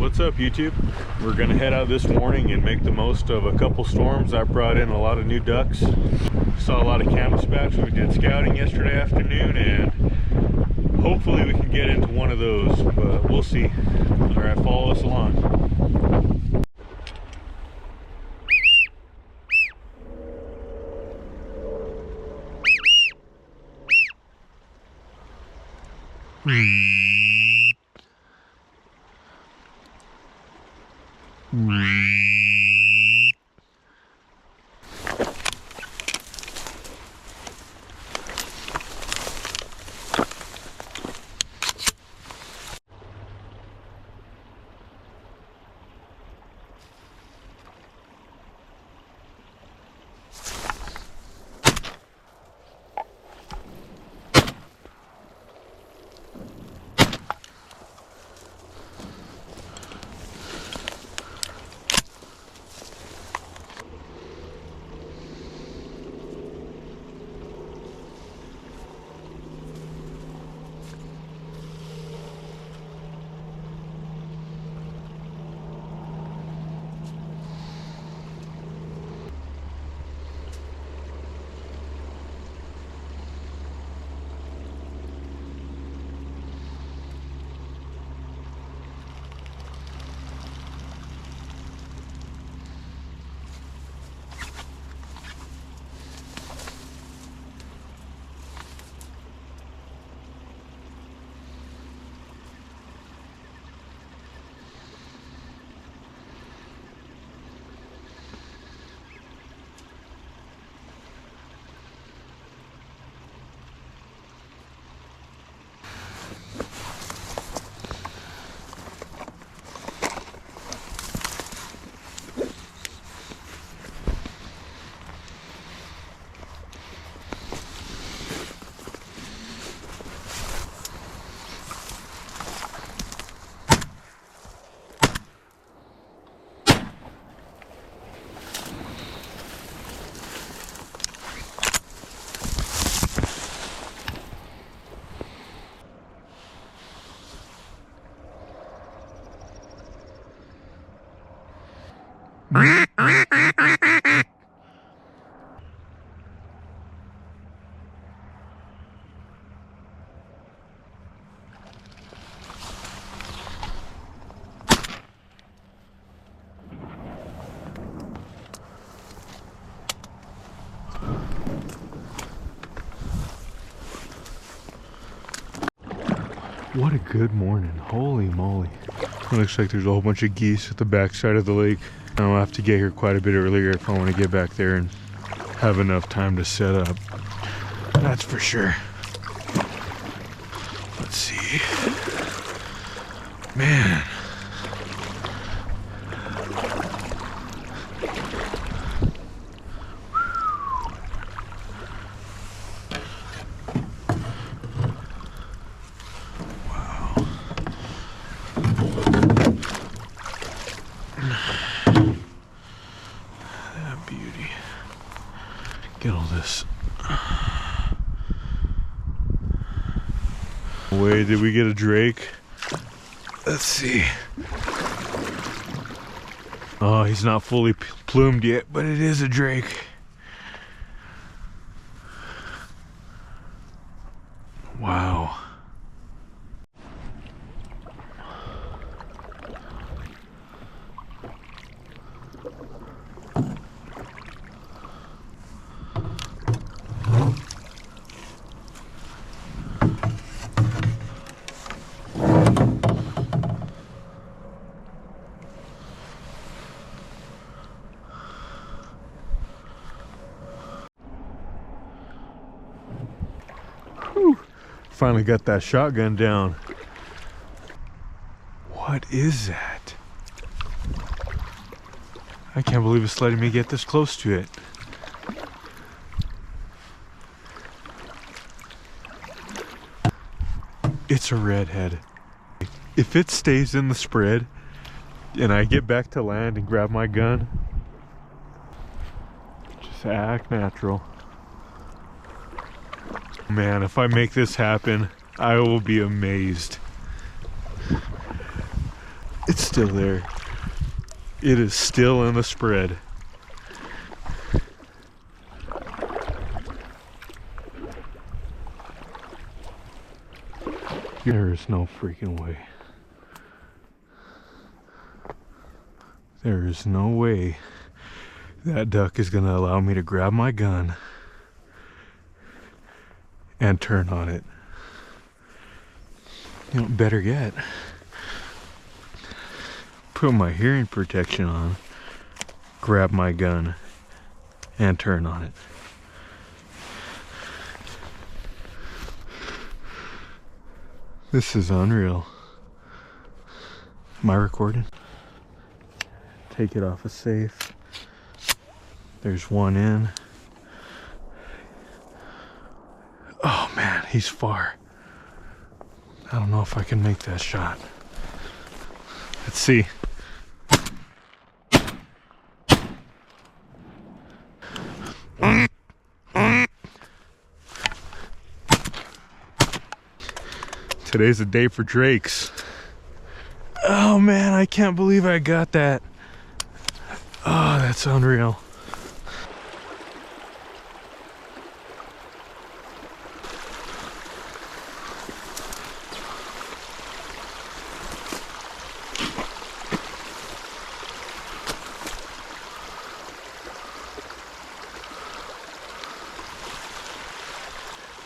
What's up, YouTube? We're gonna head out this morning and make the most of a couple storms. I brought in a lot of new ducks. Saw a lot of canvasbacks when we did scouting yesterday afternoon, and hopefully we can get into one of those, but we'll see. All right, follow us along. What a good morning. Holy moly. It looks like there's a whole bunch of geese at the backside of the lake. I'll have to get here quite a bit earlier if I want to get back there and have enough time to set up. That's for sure. Let's see. Man. Get all this. Wait, did we get a drake? Let's see. Oh, he's not fully plumed yet, but it is a drake. Wow. Finally got that shotgun down. What is that? I can't believe it's letting me get this close to it. It's a redhead. If it stays in the spread and I get back to land and grab my gun, just act natural. Man, if I make this happen, I will be amazed. It's still there. It is still in the spread. There is no freaking way. There is no way that duck is gonna allow me to grab my gun and turn on it. You know, better yet, put my hearing protection on, grab my gun, and turn on it. This is unreal. Am I recording? Take it off a safe. There's one in. Oh man, he's far. I don't know if I can make that shot. Let's see. Today's a day for drakes. Oh man, I can't believe I got that. Oh, that's unreal.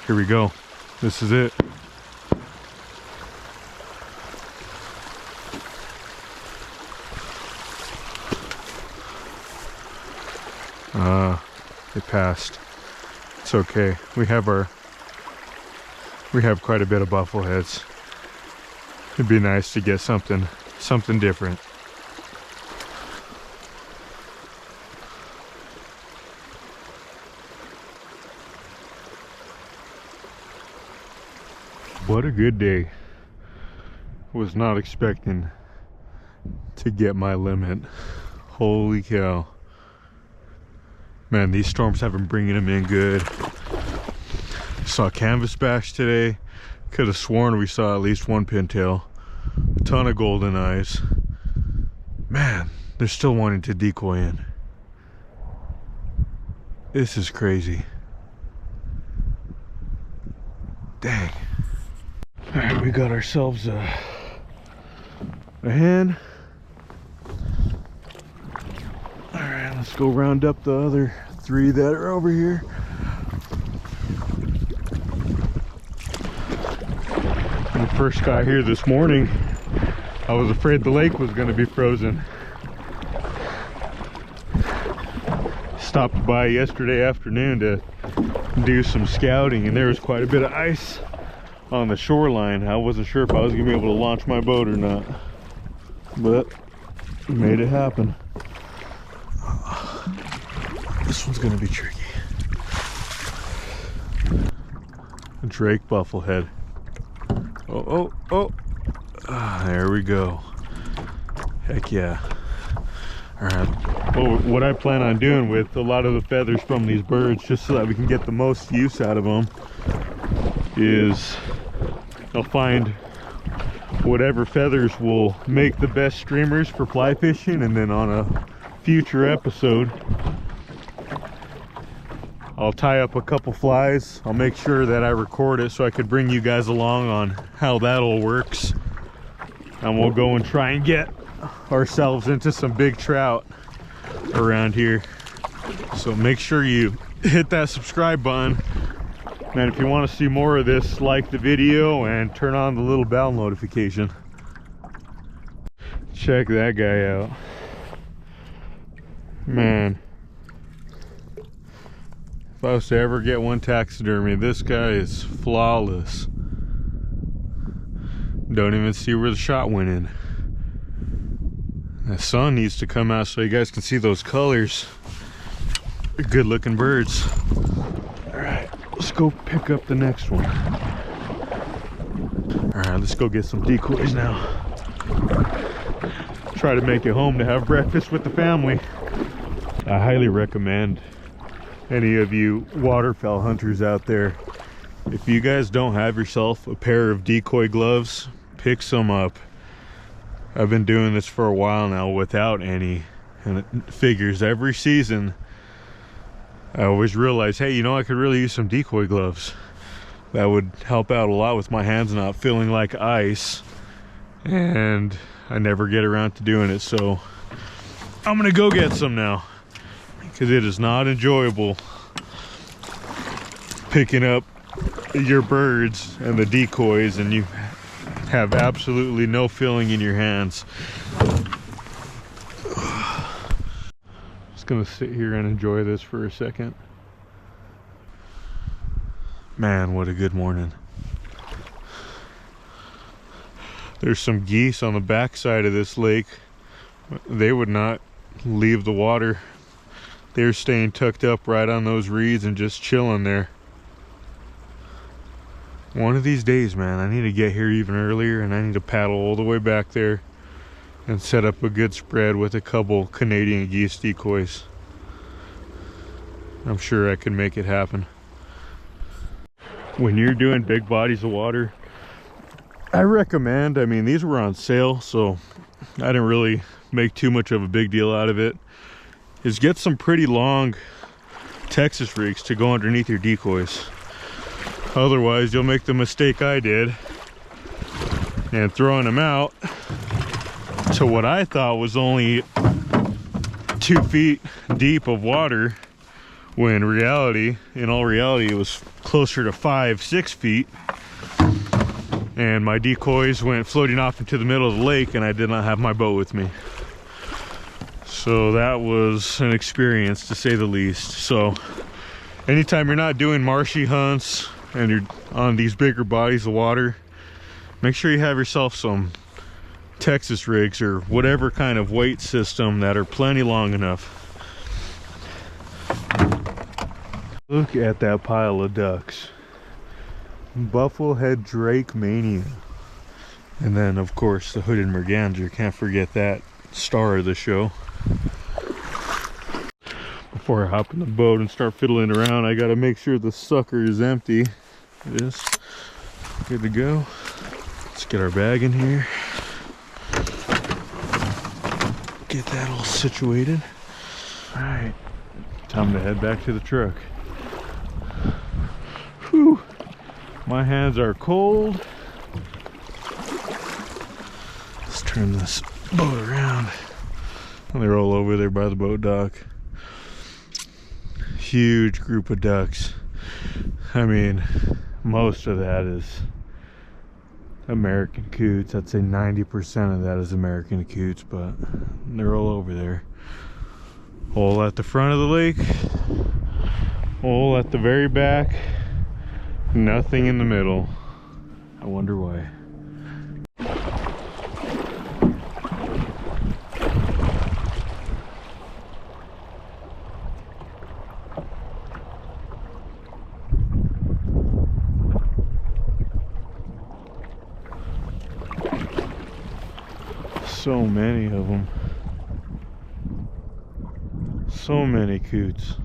Here we go. This is it. It passed. It's okay. We have quite a bit of buffalo heads. It'd be nice to get something different. What a good day. Was not expecting to get my limit. Holy cow. Man, these storms have been bringing them in good. Saw canvasbacks today. Could have sworn we saw at least one pintail. A ton of golden eyes. Man, they're still wanting to decoy in. This is crazy. Dang. Alright, we got ourselves a hen. Alright, let's go round up the other 3 that are over here. When we first got here this morning, I was afraid the lake was going to be frozen. Stopped by yesterday afternoon to do some scouting, and there was quite a bit of ice on the shoreline. I wasn't sure if I was going to be able to launch my boat or not, but made it happen. This one's going to be tricky. Drake bufflehead. Oh. There we go. Heck yeah. Alright. Well, what I plan on doing with a lot of the feathers from these birds, just so that we can get the most use out of them, is I'll find whatever feathers will make the best streamers for fly fishing, and then on a future episode I'll tie up a couple flies. I'll make sure that I record it so I could bring you guys along on how that all works, and we'll go and try and get ourselves into some big trout around here. So make sure you hit that subscribe button, and if you want to see more of this, like the video and turn on the little bell notification. Check that guy out, man. If I was to ever get one taxidermy, this guy is flawless. Don't even see where the shot went in. The sun needs to come out so you guys can see those colors. They're good looking birds. Alright, let's go pick up the next one. Alright, let's go get some decoys now. Try to make it home to have breakfast with the family. I highly recommend any of you waterfowl hunters out there, if you guys don't have yourself a pair of decoy gloves, pick some up. I've been doing this for a while now without any, and it figures every season I always realize, hey, you know, I could really use some decoy gloves. That would help out a lot with my hands not feeling like ice, and I never get around to doing it. So I'm gonna go get some now, because it is not enjoyable picking up your birds and the decoys and you have absolutely no feeling in your hands. Just gonna sit here and enjoy this for a second. Man, what a good morning. There's some geese on the backside of this lake. They would not leave the water. They're staying tucked up right on those reeds and just chilling there. One of these days, man, I need to get here even earlier, and I need to paddle all the way back there and set up a good spread with a couple Canadian geese decoys. I'm sure I can make it happen. When you're doing big bodies of water, I recommend, I mean, these were on sale, so I didn't really make too much of a big deal out of it, is get some pretty long Texas rigs to go underneath your decoys. Otherwise, you'll make the mistake I did and throwing them out to what I thought was only 2 feet deep of water, when in all reality, it was closer to 5-6 feet. And my decoys went floating off into the middle of the lake, and I did not have my boat with me. So that was an experience, to say the least. So anytime you're not doing marshy hunts and you're on these bigger bodies of water, make sure you have yourself some Texas rigs or whatever kind of weight system that are plenty long enough. Look at that pile of ducks. Bufflehead Drake mania. And then of course the hooded mergansers, can't forget that star of the show. Before I hop in the boat and start fiddling around, I gotta make sure the sucker is empty. It is good to go. Let's get our bag in here, get that all situated. All right, time to head back to the truck. Whew. My hands are cold. Let's turn this boat around. They're all over there by the boat dock. Huge group of ducks. I mean, most of that is American coots. I'd say 90% of that is American coots, but they're all over there. All at the front of the lake, all at the very back, nothing in the middle. I wonder why. So many of them. So many coots.